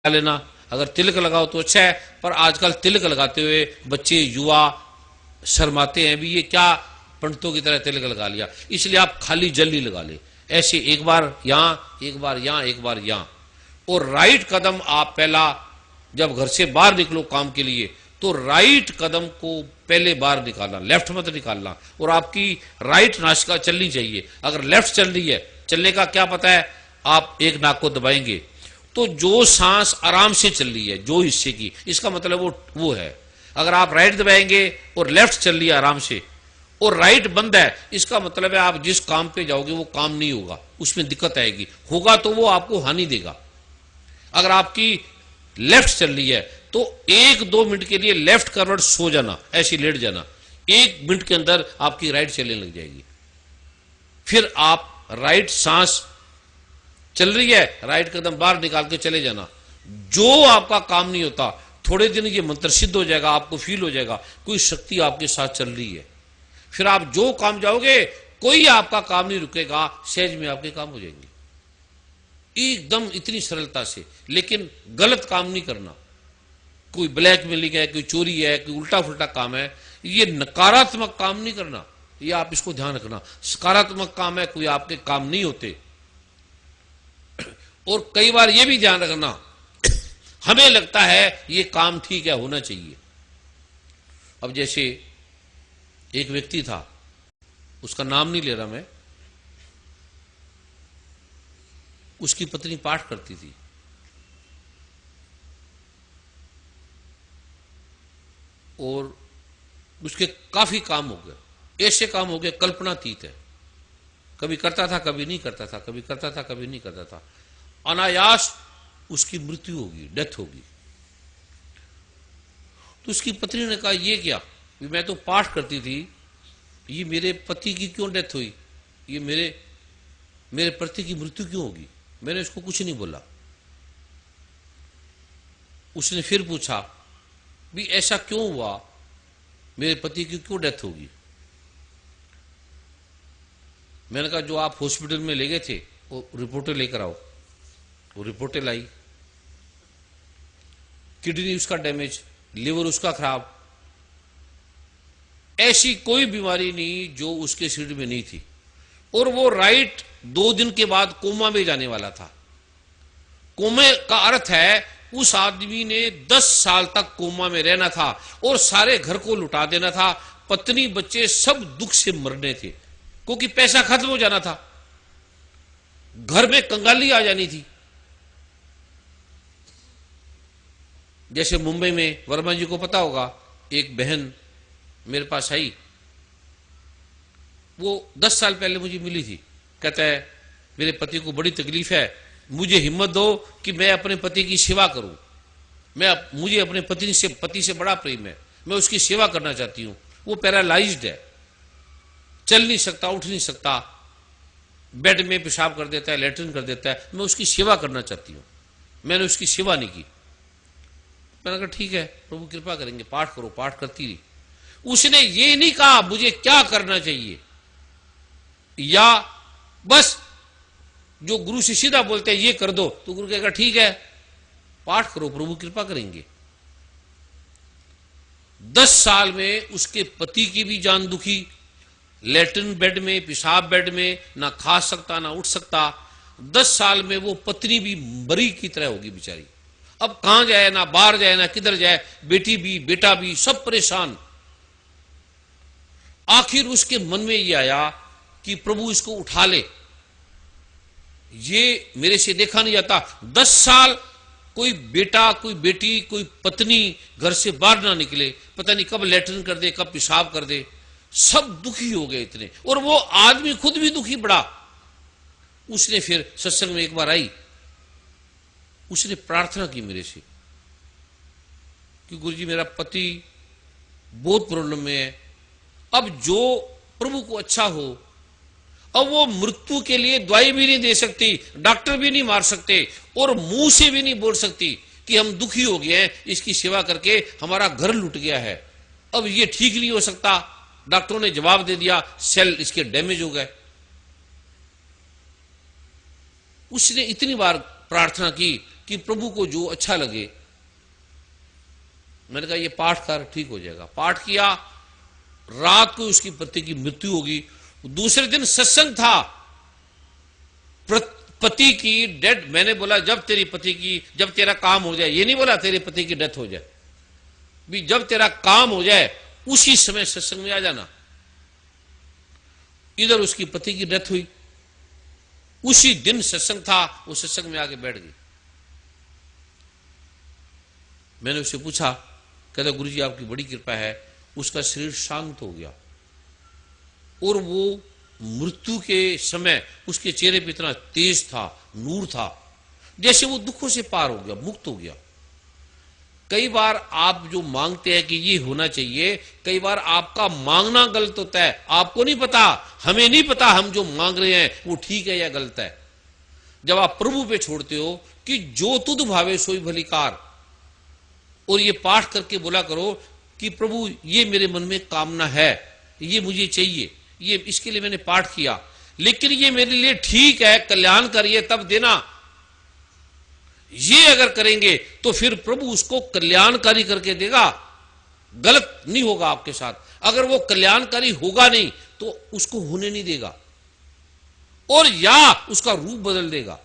लेना, अगर तिलक लगाओ तो अच्छा है, पर आजकल तिलक लगाते हुए बच्चे युवा शर्माते हैं, भी ये क्या पंडितों की तरह तिलक लगा लिया। इसलिए आप खाली जल ही लगा ले, ऐसे एक बार यहां, एक बार यहां, एक बार यहां। और राइट कदम आप पहला, जब घर से बाहर निकलो काम के लिए, तो राइट कदम को पहले बाहर निकालना, लेफ्ट मत निकालना। और आपकी राइट नासिका चलनी चाहिए। अगर लेफ्ट चल रही है, चलने का क्या पता है, आप एक नाक को दबाएंगे तो जो सांस आराम से चल रही है जो हिस्से की, इसका मतलब वो है। अगर आप राइट दबाएंगे और लेफ्ट चल रही है आराम से और राइट बंद है, इसका मतलब है आप जिस काम पे जाओगे वो काम नहीं होगा, उसमें दिक्कत आएगी, होगा तो वो आपको हानि देगा। अगर आपकी लेफ्ट चल रही है तो 1-2 मिनट के लिए लेफ्ट करवट सो जाना, ऐसे लेट जाना, 1 मिनट के अंदर आपकी राइट चलने लग जाएगी। फिर आप राइट सांस चल रही है, राइट कदम बाहर निकाल के चले जाना। जो आपका काम नहीं होता, थोड़े दिन ये मंत्र सिद्ध हो जाएगा, आपको फील हो जाएगा कोई शक्ति आपके साथ चल रही है। फिर आप जो काम जाओगे कोई आपका काम नहीं रुकेगा, सहज में आपके काम हो जाएंगे एकदम इतनी सरलता से। लेकिन गलत काम नहीं करना, कोई ब्लैकमेलिंग है, कोई चोरी है, कोई उल्टा फुल्टा काम है, ये नकारात्मक काम नहीं करना, ये आप इसको ध्यान रखना। सकारात्मक काम है, कोई आपके काम नहीं होते। और कई बार ये भी ध्यान रखना, हमें लगता है ये काम ठीक है, होना चाहिए। अब जैसे एक व्यक्ति था, उसका नाम नहीं ले रहा मैं, उसकी पत्नी पाठ करती थी और उसके काफी काम हो गए, ऐसे काम हो गए कल्पनातीत है। कभी करता था, कभी नहीं करता था, कभी करता था, कभी नहीं करता था। अनायास उसकी मृत्यु होगी, डेथ होगी। तो उसकी पत्नी ने कहा ये क्या, मैं तो पाठ करती थी, ये मेरे पति की क्यों डेथ हुई, ये मेरे पति की मृत्यु क्यों होगी। मैंने उसको कुछ नहीं बोला। उसने फिर पूछा भी ऐसा क्यों हुआ, मेरे पति की क्यों डेथ होगी। मैंने कहा जो आप हॉस्पिटल में ले गए थे वो रिपोर्टें लेकर आओ। वो रिपोर्टें लाई, किडनी उसका डैमेज, लिवर उसका खराब, ऐसी कोई बीमारी नहीं जो उसके शरीर में नहीं थी। और वो राइट 2 दिन के बाद कोमा में जाने वाला था। कोमे का अर्थ है उस आदमी ने 10 साल तक कोमा में रहना था और सारे घर को लुटा देना था, पत्नी बच्चे सब दुख से मरने थे, क्योंकि पैसा खत्म हो जाना था, घर में कंगाली आ जानी थी। जैसे मुंबई में, वर्मा जी को पता होगा, एक बहन मेरे पास आई, वो 10 साल पहले मुझे मिली थी। कहता है मेरे पति को बड़ी तकलीफ है, मुझे हिम्मत दो कि मैं अपने पति की सेवा करूं। मुझे अपने पति से बड़ा प्रेम है, मैं उसकी सेवा करना चाहती हूं। वो पैरालाइज्ड है, चल नहीं सकता, उठ नहीं सकता, बेड में पेशाब कर देता है, लेटरिन कर देता है, मैं उसकी सेवा करना चाहती हूं। मैंने उसकी सेवा नहीं की। मैंने कहा ठीक है, प्रभु कृपा करेंगे, पाठ करो। पाठ करती रही। उसने ये नहीं कहा मुझे क्या करना चाहिए, या बस जो गुरु से सीधा बोलते हैं ये कर दो, तो गुरु कहेगा ठीक है पाठ करो, प्रभु कृपा करेंगे। 10 साल में उसके पति की भी जान दुखी, लेटरिन बेड में, पेशाब बेड में, ना खा सकता ना उठ सकता। 10 साल में वो पत्नी भी मरी की तरह होगी बेचारी। अब कहां जाए, ना बाहर जाए, ना किधर जाए, बेटी भी बेटा भी सब परेशान। आखिर उसके मन में ये आया कि प्रभु इसको उठा ले, ये मेरे से देखा नहीं जाता। 10 साल कोई बेटा, कोई बेटी, कोई पत्नी घर से बाहर ना निकले, पता नहीं कब लेटरिन कर दे, कब पेशाब कर दे, सब दुखी हो गए इतने। और वो आदमी खुद भी दुखी पड़ा। उसने फिर सत्संग में एक बार आई, उसने प्रार्थना की मेरे से कि गुरुजी मेरा पति बहुत प्रॉब्लम में है, अब जो प्रभु को अच्छा हो, अब वो मृत्यु के लिए दवाई भी नहीं दे सकती, डॉक्टर भी नहीं मार सकते, और मुंह से भी नहीं बोल सकती कि हम दुखी हो गए हैं, इसकी सेवा करके हमारा घर लुट गया है, अब ये ठीक नहीं हो सकता। डॉक्टरों ने जवाब दे दिया सेल इसके डैमेज हो गए। उसने इतनी बार प्रार्थना की कि प्रभु को जो अच्छा लगे। मैंने कहा ये पाठ कर, ठीक हो जाएगा। पाठ किया, रात को उसकी पति की मृत्यु होगी। दूसरे दिन सत्संग था, पति की डेथ। मैंने बोला जब तेरा काम हो जाए, ये नहीं बोला तेरे पति की डेथ हो जाए, भी जब तेरा काम हो जाए उसी समय सत्संग में आ जाना। इधर उसकी पति की डेथ हुई, उसी दिन सत्संग था, वो सत्संग में आके बैठ गई। मैंने उससे पूछा, कहता गुरुजी आपकी बड़ी कृपा है। उसका शरीर शांत हो गया और वो मृत्यु के समय उसके चेहरे पे इतना तेज था, नूर था, जैसे वो दुखों से पार हो गया, मुक्त हो गया। कई बार आप जो मांगते हैं कि ये होना चाहिए, कई बार आपका मांगना गलत होता है। आपको नहीं पता, हमें नहीं पता हम जो मांग रहे हैं वो ठीक है या गलत है। जब आप प्रभु पे छोड़ते हो कि जो तुध भावे सोई भली कार, और ये पाठ करके बोला करो कि प्रभु ये मेरे मन में कामना है, ये मुझे चाहिए, ये इसके लिए मैंने पाठ किया, लेकिन ये मेरे लिए ठीक है, कल्याण करिए तब देना। ये अगर करेंगे तो फिर प्रभु उसको कल्याणकारी करके देगा, गलत नहीं होगा आपके साथ। अगर वो कल्याणकारी होगा नहीं तो उसको होने नहीं देगा, और या उसका रूप बदल देगा।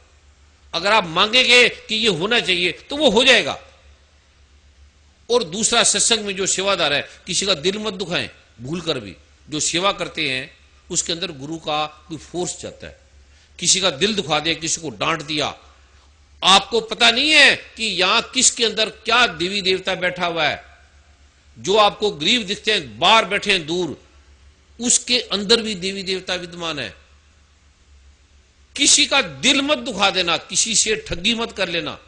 अगर आप मांगेंगे कि ये होना चाहिए तो वो हो जाएगा। और दूसरा, सत्संग में जो सेवादार है, किसी का दिल मत दुखाएं भूल कर भी। जो सेवा करते हैं उसके अंदर गुरु का कोई फोर्स जाता है। किसी का दिल दुखा दिया, किसी को डांट दिया, आपको पता नहीं है कि यहां किसके अंदर क्या देवी देवता बैठा हुआ है। जो आपको गरीब दिखते हैं, बाहर बैठे हैं दूर, उसके अंदर भी देवी देवता विद्यमान है। किसी का दिल मत दुखा देना, किसी से ठगी मत कर लेना।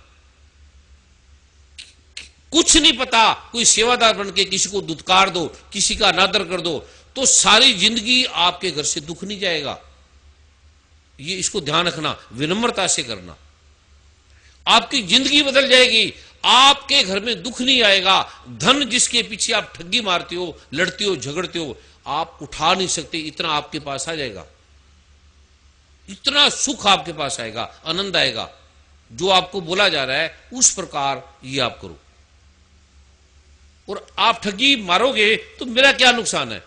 कुछ नहीं पता, कोई सेवादार बन के किसी को दुत्कार दो, किसी का अनादर कर दो, तो सारी जिंदगी आपके घर से दुख नहीं जाएगा। ये इसको ध्यान रखना, विनम्रता से करना, आपकी जिंदगी बदल जाएगी। आपके घर में दुख नहीं आएगा। धन जिसके पीछे आप ठगी मारते हो, लड़ते हो, झगड़ते हो, आप उठा नहीं सकते, इतना आपके पास आ जाएगा। इतना सुख आपके पास आएगा, आनंद आएगा। जो आपको बोला जा रहा है उस प्रकार ये आप करो। और आप ठगी मारोगे तो मेरा क्या नुकसान है?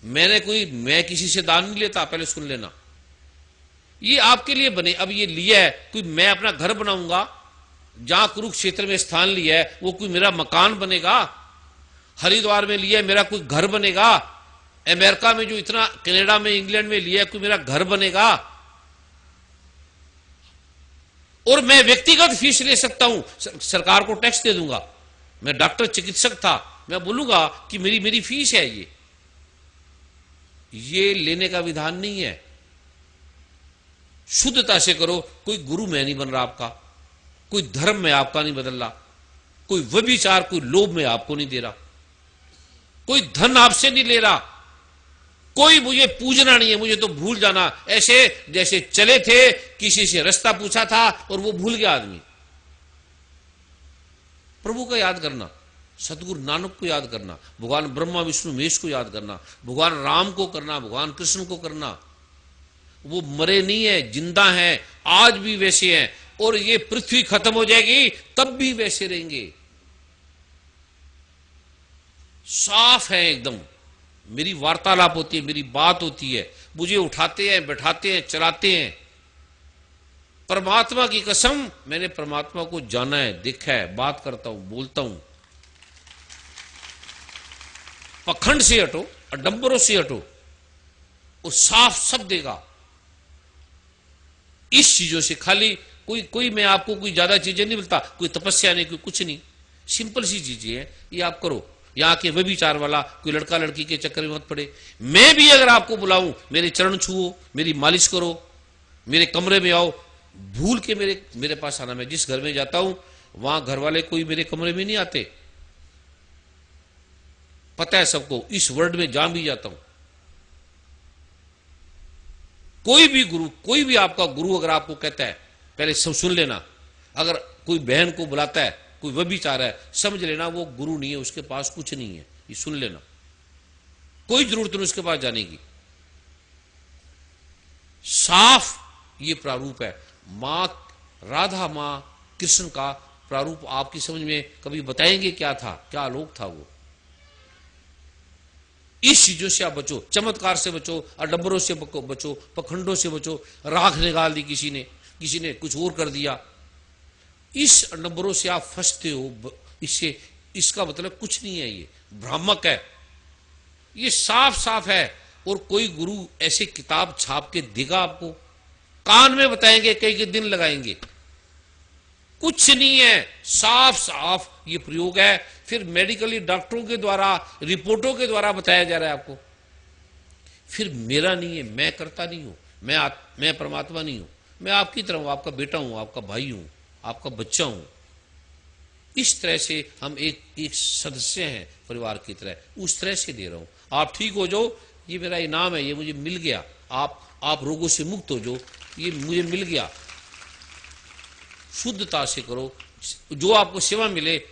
मैं किसी से दान नहीं लेता, पहले सुन लेना। ये आपके लिए बने। अब ये लिया है, कोई मैं अपना घर बनाऊंगा, जहां कुरुक्षेत्र में स्थान लिया है वो कोई मेरा मकान बनेगा? हरिद्वार में लिया है मेरा कोई घर बनेगा? अमेरिका में जो इतना, कनाडा में, इंग्लैंड में लिया है कोई मेरा घर बनेगा? और मैं व्यक्तिगत फीस ले सकता हूं, सरकार को टैक्स दे दूंगा। मैं डॉक्टर चिकित्सक था, मैं बोलूंगा कि मेरी फीस है ये लेने का विधान नहीं है। शुद्धता से करो। कोई गुरु मैं नहीं बन रहा आपका, कोई धर्म में आपका नहीं बदल रहा, कोई व्यभिचार, कोई लोभ में आपको नहीं दे रहा, कोई धन आपसे नहीं ले रहा, कोई मुझे पूजना नहीं है, मुझे तो भूल जाना। ऐसे जैसे चले थे, किसी से रास्ता पूछा था और वो भूल गया आदमी। प्रभु को याद करना, सतगुरु नानक को याद करना, भगवान ब्रह्मा विष्णु महेश को याद करना, भगवान राम को करना, भगवान कृष्ण को करना। वो मरे नहीं है, जिंदा हैं, आज भी वैसे हैं, और ये पृथ्वी खत्म हो जाएगी तब भी वैसे रहेंगे। साफ है एकदम। मेरी वार्तालाप होती है, मेरी बात होती है, मुझे उठाते हैं, बैठाते हैं, चलाते हैं। परमात्मा की कसम, मैंने परमात्मा को जाना है, देखा है, बात करता हूं, बोलता हूं। पखंड से हटो, अडंबरों से हटो, और साफ सब देगा। इस चीजों से खाली कोई मैं आपको कोई ज्यादा चीजें नहीं मिलता, कोई तपस्या नहीं, कोई कुछ नहीं, सिंपल सी चीजें हैं, ये आप करो। यहाँ के व्यभिचार वाला कोई लड़का लड़की के चक्कर में मत पड़े। मैं भी अगर आपको बुलाऊं, मेरे चरण छुओ, मेरी मालिश करो, मेरे कमरे में आओ, भूल के मेरे पास आना। मैं जिस घर में जाता हूं वहां घर वाले कोई मेरे कमरे में नहीं आते, पता है सबको। इस वर्ल्ड में जहां भी जाता हूं, कोई भी गुरु, कोई भी आपका गुरु अगर आपको कहता है, पहले सब सुन लेना। अगर कोई बहन को बुलाता है, कोई व्यभिचार है, समझ लेना वो गुरु नहीं है, उसके पास कुछ नहीं है, ये सुन लेना। कोई जरूरत नहीं उसके पास जाने की। साफ ये प्रारूप है। मां राधा, मां कृष्ण का प्रारूप आपकी समझ में कभी बताएंगे क्या था, क्या आलोक था वो। इस चीजों से आप बचो, चमत्कार से बचो, आडंबरों से बचो, पखंडों से बचो। राख निकाल दी किसी ने कुछ और कर दिया। इस आडंबरों से आप फंसते हो। इससे इसका मतलब कुछ नहीं है, ये भ्रामक है, ये साफ साफ है। और कोई गुरु ऐसे किताब छाप के देगा आपको, कान में बताएंगे, कई दिन लगाएंगे, कुछ नहीं है, साफ साफ ये प्रयोग है। फिर मेडिकली डॉक्टरों के द्वारा, रिपोर्टों के द्वारा बताया जा रहा है आपको। फिर मेरा नहीं है, मैं करता नहीं हूं, मैं परमात्मा नहीं हूं, मैं आपकी तरह हूं, आपका बेटा हूं, आपका भाई हूं, आपका बच्चा हूं। इस तरह से हम एक सदस्य हैं परिवार की तरह, उस तरह से दे रहा हूं। आप ठीक हो जाओ, ये मेरा इनाम है, ये मुझे मिल गया। आप रोगों से मुक्त हो जाओ, ये मुझे मिल गया। शुद्धता से करो, जो आपको सेवा मिले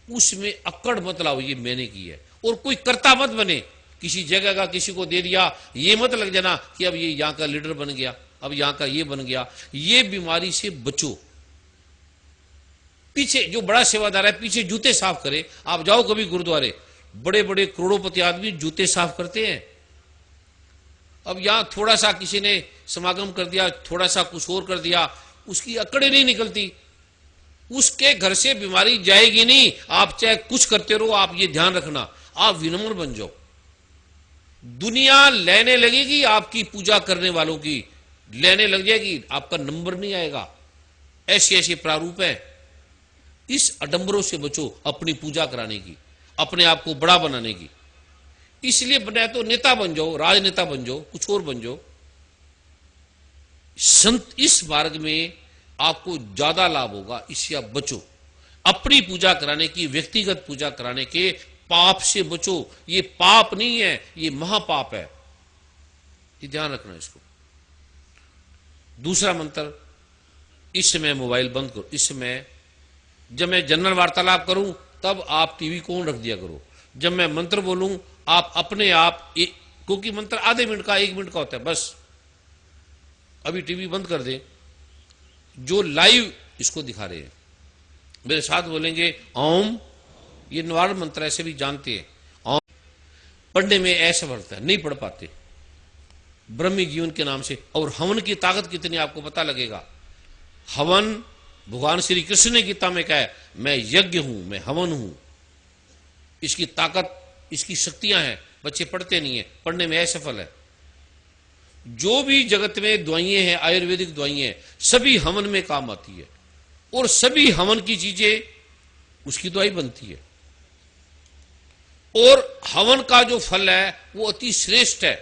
उसमें अक्कड़ मत लाओ, ये मैंने की है। और कोई कर्ता मत बने, किसी जगह का किसी को दे दिया, ये मत लग जाना कि अब ये यहां का लीडर बन गया, अब यहां का ये बन गया। ये बीमारी से बचो। पीछे जो बड़ा सेवादार है, पीछे जूते साफ करे। आप जाओ कभी गुरुद्वारे, बड़े बड़े करोड़पति आदमी जूते साफ करते हैं। अब यहां थोड़ा सा किसी ने समागम कर दिया, थोड़ा सा कुछ और कर दिया, उसकी अकड़े नहीं निकलती, उसके घर से बीमारी जाएगी नहीं। आप चाहे कुछ करते रहो, आप ये ध्यान रखना, आप विनम्र बन जाओ। दुनिया लेने लगेगी, आपकी पूजा करने वालों की लेने लग जाएगी, आपका नंबर नहीं आएगा। ऐसे ऐसे प्रारूप है। इस आडंबरों से बचो, अपनी पूजा कराने की, अपने आप को बड़ा बनाने की। इसलिए बने तो नेता बन जाओ, राजनेता बन जाओ, कुछ और बन जाओ। संत इस मार्ग में आपको ज्यादा लाभ होगा, इससे आप बचो। अपनी पूजा कराने की, व्यक्तिगत पूजा कराने के पाप से बचो। ये पाप नहीं है, ये महापाप है, ये ध्यान रखना इसको। दूसरा मंत्र, इस समय मोबाइल बंद करो। इस समय जब मैं जनरल वार्तालाप करूं तब आप टीवी को ऑन रख दिया करो। जब मैं मंत्र बोलूं आप अपने आप, क्योंकि मंत्र आधे मिनट का 1 मिनट का होता है बस। अभी टीवी बंद कर दें, जो लाइव इसको दिखा रहे हैं मेरे साथ बोलेंगे ओम। ये निवारण मंत्र ऐसे भी जानते हैं। ओम पढ़ने में ऐसा बढ़ता है, नहीं पढ़ पाते ब्रह्मी जीवन के नाम से। और हवन की ताकत कितनी आपको पता लगेगा। हवन भगवान श्री कृष्ण ने गीता में कहा है, मैं यज्ञ हूं, मैं हवन हूं। इसकी ताकत, इसकी शक्तियां हैं। बच्चे पढ़ते नहीं है, पढ़ने में असफल है। जो भी जगत में दवाइयां हैं, आयुर्वेदिक दवाइयां हैं, सभी हवन में काम आती है। और सभी हवन की चीजें उसकी दवाई बनती है। और हवन का जो फल है वो अति श्रेष्ठ है।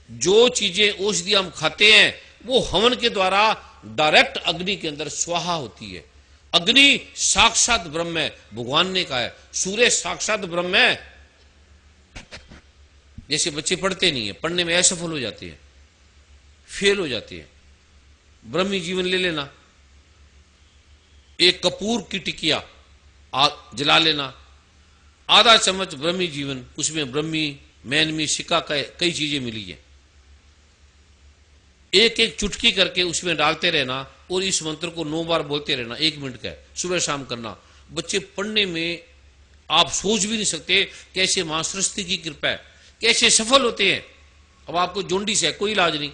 जो चीजें औषधि हम खाते हैं वो हवन के द्वारा डायरेक्ट अग्नि के अंदर स्वाहा होती है। अग्नि साक्षात ब्रह्म है, भगवान ने कहा है। सूर्य साक्षात ब्रह्म है। जैसे बच्चे पढ़ते नहीं है, पढ़ने में असफल हो जाते हैं, फेल हो जाते हैं। ब्रह्मी जीवन ले लेना, एक कपूर की टिकिया जला लेना, आधा चम्मच ब्रह्मी जीवन, उसमें ब्रह्मी, मैनमी, सिक्का कई चीजें मिली है। एक एक चुटकी करके उसमें डालते रहना और इस मंत्र को 9 बार बोलते रहना। 1 मिनट का है, सुबह शाम करना। बच्चे पढ़ने में आप सोच भी नहीं सकते कैसे मां सरस्वती की कृपा है, कैसे सफल होते हैं। अब आपको जोंडिस है, कोई इलाज नहीं,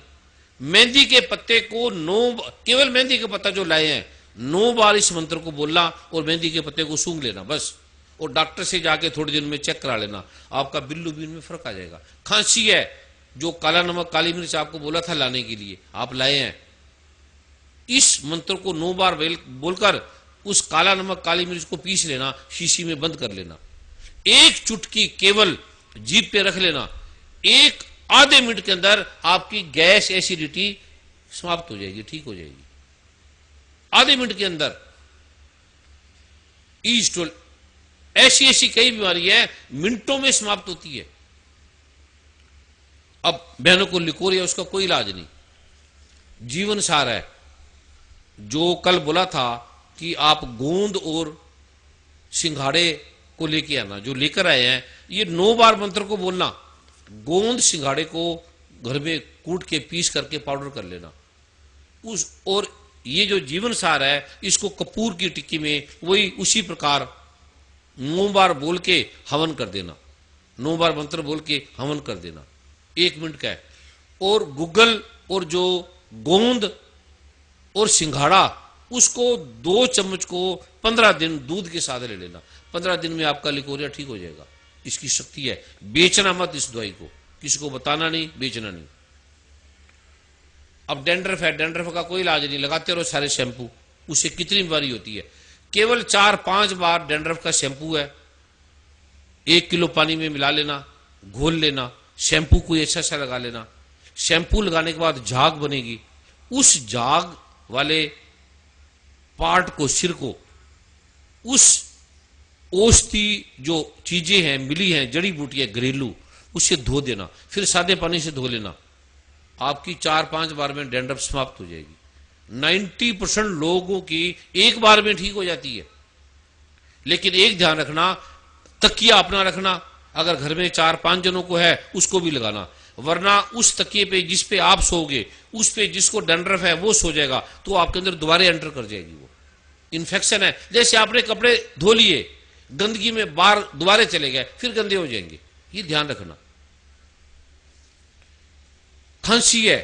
मेहंदी के पत्ते को 9, केवल मेहंदी का पत्ता जो लाए हैं 9 बार इस मंत्र को बोलना और मेहंदी के पत्ते को सूंघ लेना बस। और डॉक्टर से जाके थोड़े दिन में चेक करा लेना, आपका बिल्लुबीन में फर्क आ जाएगा। खांसी है, जो काला नमक काली मिर्च आपको बोला था लाने के लिए, आप लाए हैं। इस मंत्र को 9 बार बोलकर उस काला नमक काली मिर्च को पीस लेना, शीशी में बंद कर लेना, एक चुटकी केवल जीभ पे रख लेना। एक आधे मिनट के अंदर आपकी गैस, एसिडिटी समाप्त हो जाएगी, ठीक हो जाएगी। आधे मिनट के अंदर। ईस्टोल, ऐसी ऐसी कई बीमारी है मिनटों में समाप्त होती है। अब बहनों को लिकोर है, उसका कोई इलाज नहीं। जीवन सार है, जो कल बोला था कि आप गोंद और सिंघाड़े को लेके आना, जो लेकर आए हैं, ये 9 बार मंत्र को बोलना। गोंद सिंघाड़े को घर में कूट के पीस करके पाउडर कर लेना, और ये जो जीवन सार है इसको कपूर की टिक्की में वही उसी प्रकार 9 बार बोल के हवन कर देना, 9 बार मंत्र बोल के हवन कर देना, 1 मिनट का है। और गुग्गल और जो गोंद और सिंघाड़ा उसको 2 चम्मच को 15 दिन दूध के साथ ले लेना। 15 दिन में आपका लिकोरिया ठीक हो जाएगा। इसकी शक्ति है। बेचना मत इस दवाई को, किसी को बताना नहीं, बेचना नहीं। अब डेंड्रफ है, डेंड्रफ का कोई इलाज नहीं, लगाते रहो सारे शैम्पू, उससे कितनी बीमारी होती है। केवल 4-5 बार डेंड्रफ का शैम्पू है, 1 किलो पानी में मिला लेना, घोल लेना, शैम्पू कोई अच्छा सा लगा लेना। शैम्पू लगाने के बाद झाग बनेगी, उस झाग वाले पार्ट को, सिर को, उस औषधि जो चीजें हैं मिली हैं, जड़ी बूटियां घरेलू, उससे धो देना, फिर सादे पानी से धो लेना। आपकी 4-5 बार में डेंड्रफ समाप्त हो जाएगी। 90% लोगों की एक बार में ठीक हो जाती है। लेकिन एक ध्यान रखना, तकिया अपना रखना, अगर घर में 4-5 जनों को है उसको भी लगाना, वरना उस तकिए पे जिस पे आप सोओगे उस पे जिसको डेंड्रफ है वो सो जाएगा, तो आपके अंदर दोबारा एंटर कर जाएगी। वो इन्फेक्शन है। जैसे आपने कपड़े धो लिए, गंदगी में बाहर दोबारा चले गए, फिर गंदे हो जाएंगे। ये ध्यान रखना। खांसी है,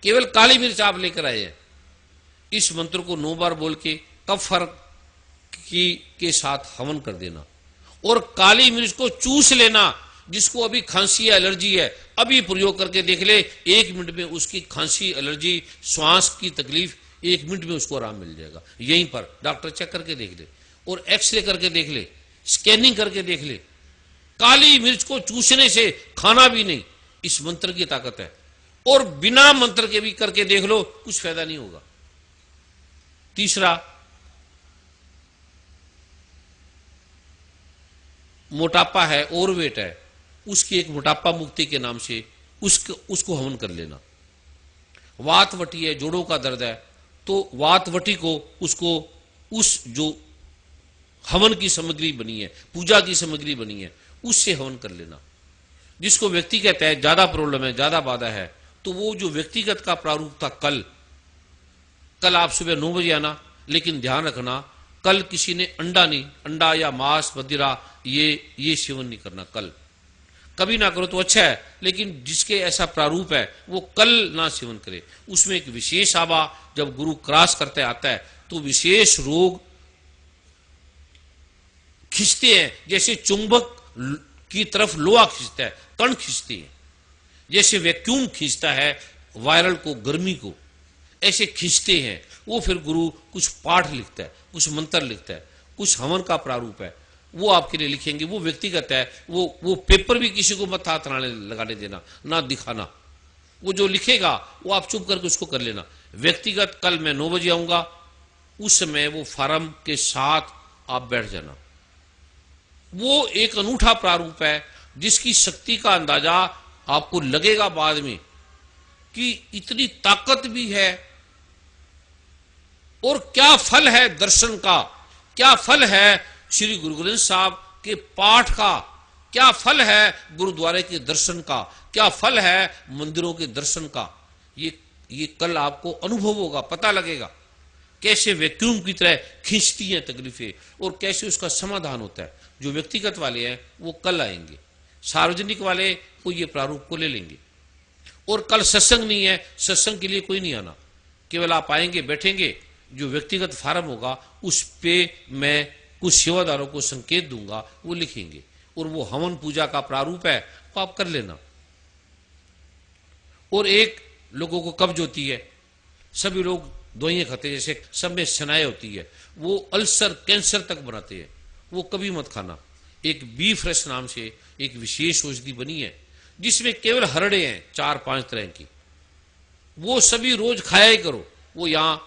केवल काली मिर्च आप लेकर आए हैं, इस मंत्र को 9 बार बोल के कफर के साथ हवन कर देना और काली मिर्च को चूस लेना। जिसको अभी खांसी या एलर्जी है, अभी प्रयोग करके देख ले, 1 मिनट में उसकी खांसी, एलर्जी, श्वास की तकलीफ 1 मिनट में उसको आराम मिल जाएगा। यहीं पर डॉक्टर चेक करके देख ले और एक्सरे करके देख ले, स्कैनिंग करके देख ले। काली मिर्च को चूसने से, खाना भी नहीं, इस मंत्र की ताकत है। और बिना मंत्र के भी करके देख लो, कुछ फायदा नहीं होगा। तीसरा, मोटापा है, ओवरवेट है, उसकी एक मोटापा मुक्ति के नाम से उसको हवन कर लेना। वातवटी है, जोड़ों का दर्द है, तो वातवटी को उसको उस जो हवन की सामग्री बनी है, पूजा की सामग्री बनी है, उससे हवन कर लेना। जिसको व्यक्तिगत है, ज्यादा प्रॉब्लम है, ज्यादा बाधा है, तो वो जो व्यक्तिगत का प्रारूप था, कल आप सुबह 9 बजे आना। लेकिन ध्यान रखना, कल किसी ने अंडा नहीं, अंडा या मांस, मदिरा ये सेवन नहीं करना। कल कभी ना करो तो अच्छा है, लेकिन जिसके ऐसा प्रारूप है वो कल ना सेवन करे। उसमें एक विशेष आवा, जब गुरु क्रॉस करते आता है तो विशेष रोग खींचते हैं, जैसे चुंबक की तरफ लोहा खींचता है, कण खींचते हैं, जैसे वैक्यूम खींचता है वायरल को, गर्मी को, ऐसे खींचते हैं। वो फिर गुरु कुछ पाठ लिखता है, कुछ मंत्र लिखता है, कुछ हवन का प्रारूप है, वो आपके लिए लिखेंगे। वो व्यक्तिगत है, वो पेपर भी किसी को मत हाथ लगाने देना, ना दिखाना। वो जो लिखेगा वो आप चुप करके उसको कर लेना। व्यक्तिगत कल मैं 9 बजे आऊंगा, उस समय वो फार्म के साथ आप बैठ जाना। वो एक अनूठा प्रारूप है जिसकी शक्ति का अंदाजा आपको लगेगा बाद में कि इतनी ताकत भी है। और क्या फल है दर्शन का, क्या फल है श्री गुरु ग्रंथ साहब के पाठ का, क्या फल है गुरुद्वारे के दर्शन का, क्या फल है मंदिरों के दर्शन का। ये कल आपको अनुभव होगा, पता लगेगा कैसे वैक्यूम की तरह खींचती हैं तकलीफें और कैसे उसका समाधान होता है। जो व्यक्तिगत वाले हैं वो कल आएंगे, सार्वजनिक वाले वो ये प्रारूप को ले लेंगे। और कल सत्संग नहीं है, सत्संग के लिए कोई नहीं आना, केवल आप आएंगे, बैठेंगे। जो व्यक्तिगत फार्म होगा उस पे मैं कुछ सेवादारों को संकेत दूंगा, वो लिखेंगे, और वो हवन पूजा का प्रारूप है, वो आप कर लेना। और एक लोगों को कब्ज होती है, सभी लोग दवाइयां खाते हैं, जैसे सब में शनाए होती है, वो अल्सर, कैंसर तक बनाते हैं, वो कभी मत खाना। एक बी फ्रेश नाम से एक विशेष औषधि बनी है जिसमें केवल हरड़े हैं 4-5 तरह की, वो सभी रोज खाया ही करो। वो यहाँ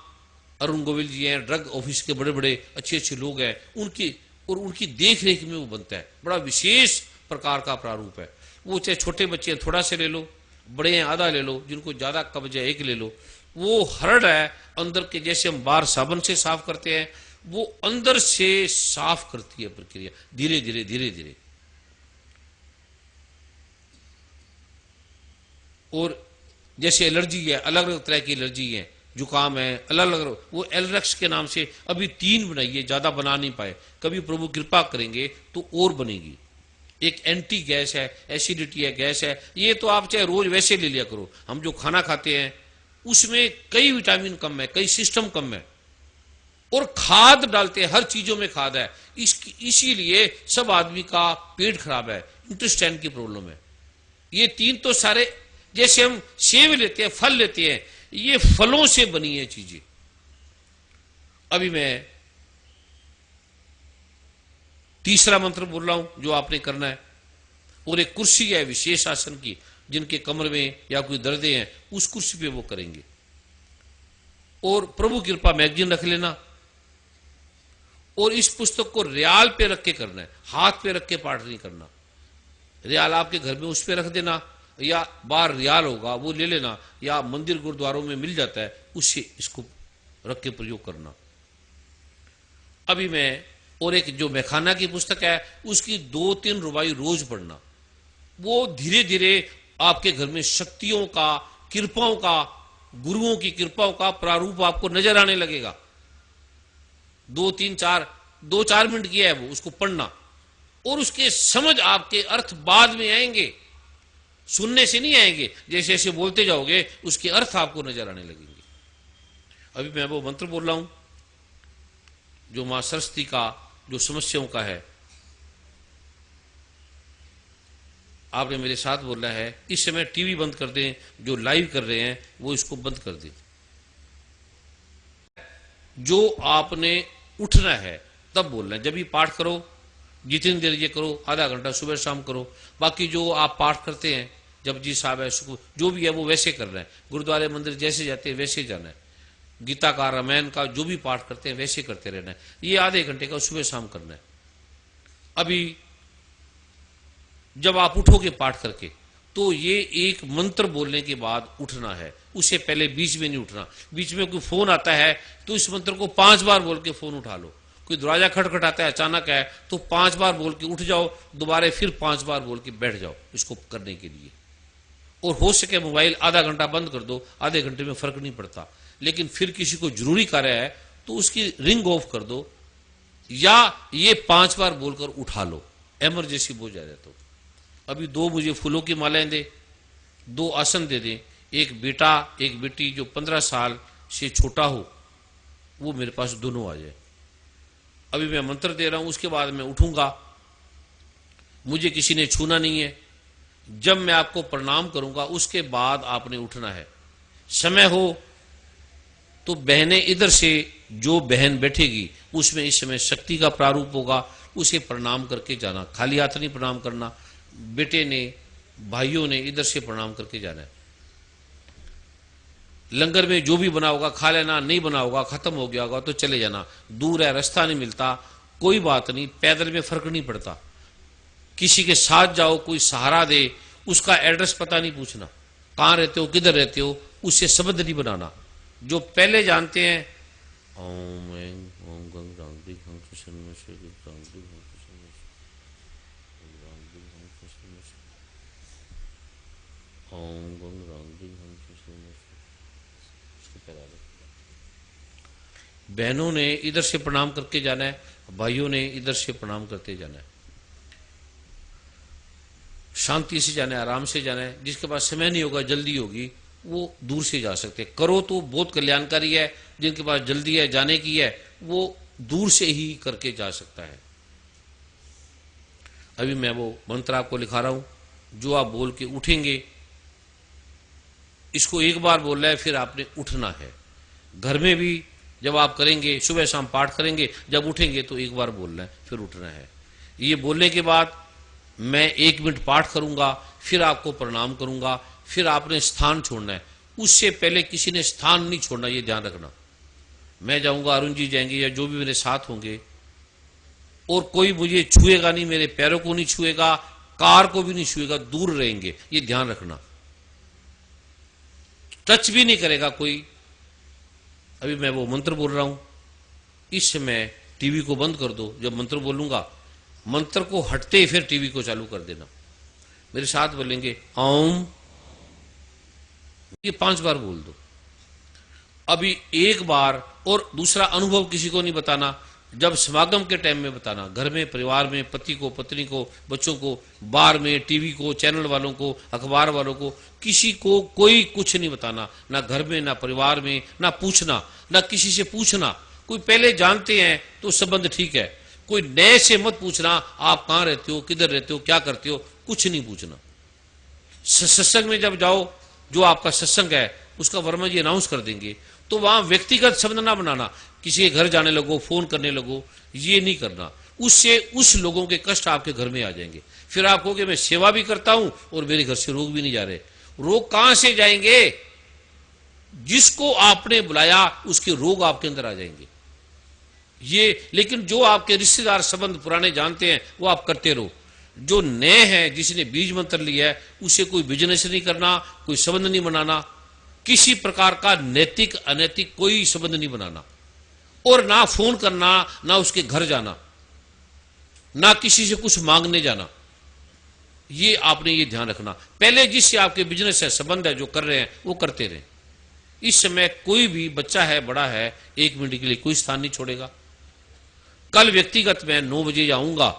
अरुण गोविल जी हैं, ड्रग ऑफिस के बड़े बड़े अच्छे लोग हैं, उनकी देख रेख में वो बनता है। बड़ा विशेष प्रकार का प्रारूप है। वो चाहे छोटे बच्चे हैं थोड़ा से ले लो, बड़े हैं आधा ले लो, जिनको ज्यादा कब्ज है 1 ले लो। वो हरड़ है अंदर के, जैसे हम बाहर साबुन से साफ करते हैं, वो अंदर से साफ करती है प्रक्रिया, धीरे धीरे धीरे धीरे। और जैसे एलर्जी है, अलग अलग तरह की एलर्जी है, जुकाम है, अलग अलग, वो एलरेक्स के नाम से अभी 3 बनाइए, ज्यादा बना नहीं पाए, कभी प्रभु कृपा करेंगे तो और बनेगी। एक एंटी गैस है, एसिडिटी है, गैस है, ये तो आप चाहे रोज वैसे ले लिया करो। हम जो खाना खाते हैं उसमें कई विटामिन कम है, कई सिस्टम कम है, और खाद डालते हैं, हर चीजों में खाद है, इसीलिए सब आदमी का पेट खराब है, इंटेस्टाइन की प्रॉब्लम है। ये 3 तो सारे, जैसे हम सेब लेते हैं, फल लेते हैं, ये फलों से बनी है चीजें। अभी मैं तीसरा मंत्र बोल रहा हूं जो आपने करना है, और एक कुर्सी है विशेष आसन की, जिनके कमर में या कोई दर्दे हैं उस कुर्सी पे वो करेंगे। और प्रभु कृपा मैगजीन रख लेना, और इस पुस्तक को रियाल पे रख के करना है, हाथ पे रख के पाठ नहीं करना। रियाल आपके घर में उस पे रख देना, या बाहर रियाल होगा वो ले लेना, या मंदिर गुरुद्वारों में मिल जाता है, उससे इसको रख के प्रयोग करना। अभी मैं और एक जो मैखाना की पुस्तक है उसकी 2-3 रुबाई रोज पढ़ना, वो धीरे धीरे आपके घर में शक्तियों का, कृपाओं का, गुरुओं की कृपाओं का प्रारूप आपको नजर आने लगेगा। 2-4 मिनट की है वो, उसको पढ़ना, और उसके समझ आपके अर्थ बाद में आएंगे, सुनने से नहीं आएंगे। जैसे जैसे बोलते जाओगे उसके अर्थ आपको नजर आने लगेंगे। अभी मैं वो मंत्र बोल रहा हूं जो मां सरस्वती का, जो समस्याओं का है, आपने मेरे साथ बोला है। इस समय टीवी बंद कर दें, जो लाइव कर रहे हैं वो इसको बंद कर दें। जो आपने उठना है तब बोलना है, जब भी पाठ करो, जितनी देर ये करो, आधा घंटा सुबह शाम करो। बाकी जो आप पाठ करते हैं, जपजी साहब है, जो भी है वो वैसे करना है। गुरुद्वारे मंदिर जैसे जाते हैं वैसे जाना है। गीता का, रामायण का जो भी पाठ करते हैं वैसे करते रहना है। ये आधे घंटे का सुबह शाम करना है। अभी जब आप उठोगे पाठ करके, तो ये एक मंत्र बोलने के बाद उठना है, उससे पहले बीच में नहीं उठना। बीच में कोई फोन आता है तो इस मंत्र को 5 बार बोल के फोन उठा लो। कोई दरवाजा खटखटाता है अचानक है तो 5 बार बोल के उठ जाओ, दोबारा फिर 5 बार बोल के बैठ जाओ इसको करने के लिए। और हो सके मोबाइल आधा घंटा बंद कर दो, आधे घंटे में फर्क नहीं पड़ता। लेकिन फिर किसी को जरूरी कार्य है तो उसकी रिंग ऑफ कर दो, या ये 5 बार बोलकर उठा लो, इमरजेंसी हो जाए तो। अभी 2 मुझे फूलों की मालाएं दे, 2 आसन दे दें। एक बेटा एक बेटी जो 15 साल से छोटा हो वो मेरे पास दोनों आ जाए। अभी मैं मंत्र दे रहा हूं, उसके बाद मैं उठूंगा। मुझे किसी ने छूना नहीं है। जब मैं आपको प्रणाम करूंगा उसके बाद आपने उठना है। समय हो तो बहनें इधर से, जो बहन बैठेगी उसमें इस समय शक्ति का प्रारूप होगा, उसे प्रणाम करके जाना, खाली हाथ नहीं प्रणाम करना। बेटे ने, भाइयों ने इधर से प्रणाम करके जाना है। लंगर में जो भी बना होगा खा लेना, नहीं बना होगा, खत्म हो गया होगा तो चले जाना। दूर है, रास्ता नहीं मिलता, कोई बात नहीं, पैदल में फर्क नहीं पड़ता। किसी के साथ जाओ, कोई सहारा दे, उसका एड्रेस पता नहीं पूछना, कहां रहते हो, किधर रहते हो, उससे संबंध नहीं बनाना। जो पहले जानते हैं, ओम ओम गंग रांगदी हंग कृष्ण में श्री रांगदी हंग कृष्ण में रांगदी हंग कृष्ण में ओम गंग रांगदी हंग कृष्ण में। बहनों ने इधर से प्रणाम करके जाना है, भाइयों ने इधर से प्रणाम करते जाना है। शांति से जाना है, आराम से जाना है। जिसके पास समय नहीं होगा, जल्दी होगी, वो दूर से जा सकते। करो तो बहुत कल्याणकारी है। जिनके पास जल्दी है, जाने की है, वो दूर से ही करके जा सकता है। अभी मैं वो मंत्र आपको लिखा रहा हूं, जो आप बोल के उठेंगे। इसको एक बार बोलना है, फिर आपने उठना है। घर में भी जब आप करेंगे, सुबह शाम पाठ करेंगे, जब उठेंगे तो एक बार बोलना है, फिर उठना है। ये बोलने के बाद मैं 1 मिनट पाठ करूंगा, फिर आपको प्रणाम करूंगा, फिर आपने स्थान छोड़ना है। उससे पहले किसी ने स्थान नहीं छोड़ना, ये ध्यान रखना। मैं जाऊंगा, अरुण जी जाएंगे, या जो भी मेरे साथ होंगे, और कोई मुझे छुएगा नहीं, मेरे पैरों को नहीं छुएगा, कार को भी नहीं छुएगा, दूर रहेंगे, ये ध्यान रखना। टच भी नहीं करेगा कोई। अभी मैं वो मंत्र बोल रहा हूं, इस समय टीवी को बंद कर दो। जब मंत्र बोलूंगा, मंत्र को हटते ही फिर टीवी को चालू कर देना। मेरे साथ बोलेंगे ओम, ये 5 बार बोल दो। अभी एक बार, और दूसरा अनुभव किसी को नहीं बताना, जब समागम के टाइम में बताना, घर में परिवार में पति को, पत्नी को, बच्चों को, बार में टीवी को, चैनल वालों को, अखबार वालों को, किसी को कोई कुछ नहीं बताना, ना घर में, ना परिवार में, ना पूछना, ना किसी से पूछना। कोई पहले जानते हैं तो संबंध ठीक है, कोई नए से मत पूछना आप कहाँ रहते हो, किधर रहते हो, क्या करते हो, कुछ नहीं पूछना। सत्संग में जब जाओ, जो आपका सत्संग है उसका वर्मा जी अनाउंस कर देंगे, तो वहां व्यक्तिगत संबंध ना बनाना, किसी के घर जाने लगो, फोन करने लगो, ये नहीं करना। उससे उस लोगों के कष्ट आपके घर में आ जाएंगे। फिर आप कहोगे मैं सेवा भी करता हूं और मेरे घर से रोग भी नहीं जा रहे। रोग कहां से जाएंगे? जिसको आपने बुलाया उसके रोग आपके अंदर आ जाएंगे। ये लेकिन जो आपके रिश्तेदार संबंध पुराने जानते हैं वो आप करते रहो। जो नए हैं, जिसने बीज मंत्र लिया है, उसे कोई बिजनेस नहीं करना, कोई संबंध नहीं बनाना, किसी प्रकार का नैतिक अनैतिक कोई संबंध नहीं बनाना, और ना फोन करना, ना उसके घर जाना, ना किसी से कुछ मांगने जाना। ये आपने ये ध्यान रखना। पहले जिससे आपके बिजनेस है, संबंध है, जो कर रहे हैं वो करते रहे। इस समय कोई भी बच्चा है, बड़ा है, 1 मिनट के लिए कोई स्थान नहीं छोड़ेगा। कल व्यक्तिगत मैं 9 बजे आऊंगा,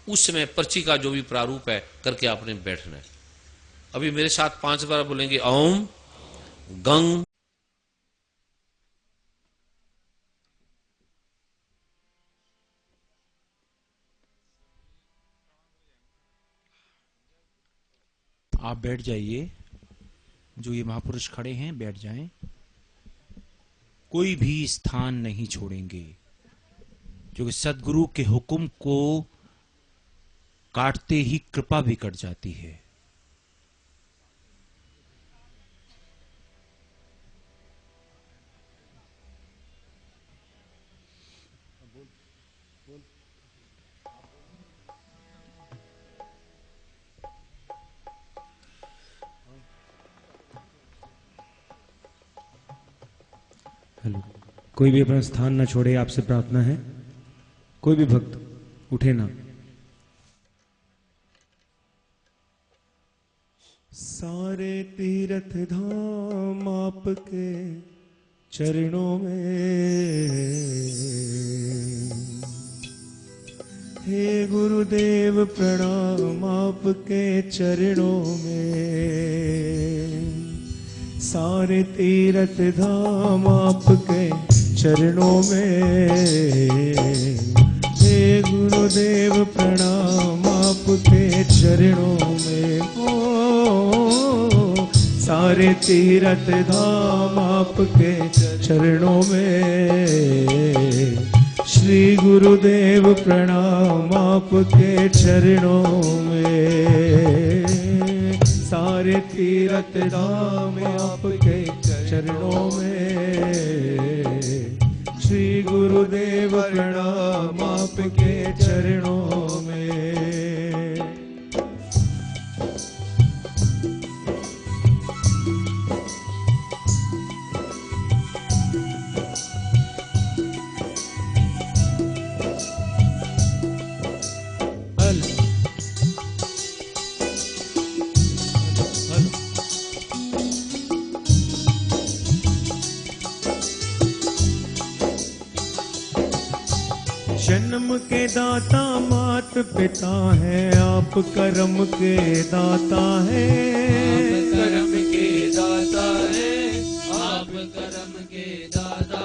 उस समय पर्ची का जो भी प्रारूप है करके आपने बैठना है। अभी मेरे साथ 5 बार बोलेंगे ओम गंग। आप बैठ जाइए, जो ये महापुरुष खड़े हैं बैठ जाएं। कोई भी स्थान नहीं छोड़ेंगे, क्योंकि सदगुरु के हुक्म को काटते ही कृपा भी कट जाती है। हेलो, कोई भी अपना स्थान न छोड़े, आपसे प्रार्थना है। कोई भी भक्त उठे ना। सारे तीर्थ धाम आपके चरणों में, हे गुरुदेव प्रणाम आपके चरणों में। सारे तीर्थ धाम आपके चरणों में, हे गुरुदेव प्रणाम आपके चरणों में। ओ सारे तीर्थ धाम आपके चरणों में, श्री गुरुदेव प्रणाम आपके चरणों में। सारे तीर्थ धाम आपके चरणों में, श्री गुरुदेव प्रणाम आपके चरणों में। जन्म के दाता मात पिता है, आप कर्म के दाता है। आप कर्म के दाता है, आप कर्म के दाता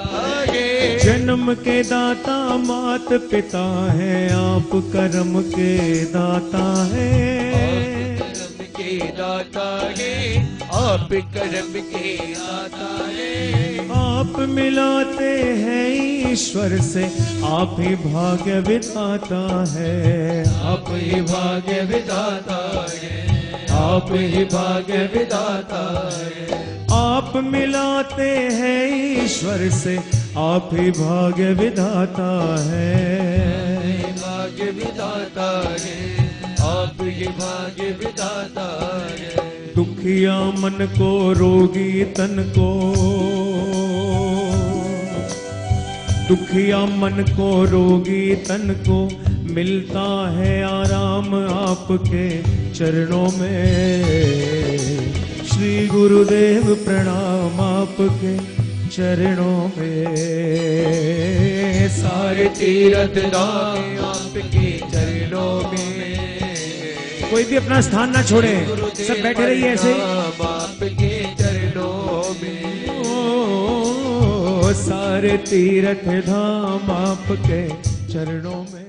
है। जन्म के दाता मात पिता है, आप कर्म के दाता है। आप कर्म के दाता है, आप कर्म के दाता है। आप मिलाते हैं ईश्वर से, आप ही भाग्य विधाता है। आप ही भाग्य विधाता है, आप ही भाग्य विधाता है। आप मिलाते हैं ईश्वर से, आप ही भाग्य विधाता है। भाग्य विधाता है, आप ही भाग्य विधाता है। दुखिया मन को, रोगी तन को, दुखिया मन को, रोगी तन को मिलता है आराम आपके चरणों में। श्री गुरुदेव प्रणाम आपके चरणों में। सारे तीर्थ धाम आपके चरणों में। कोई भी अपना स्थान ना छोड़े, सब बैठे रहिए ऐसे। आपके चरणों में। ओ सारे तीर्थ धाम आपके चरणों में।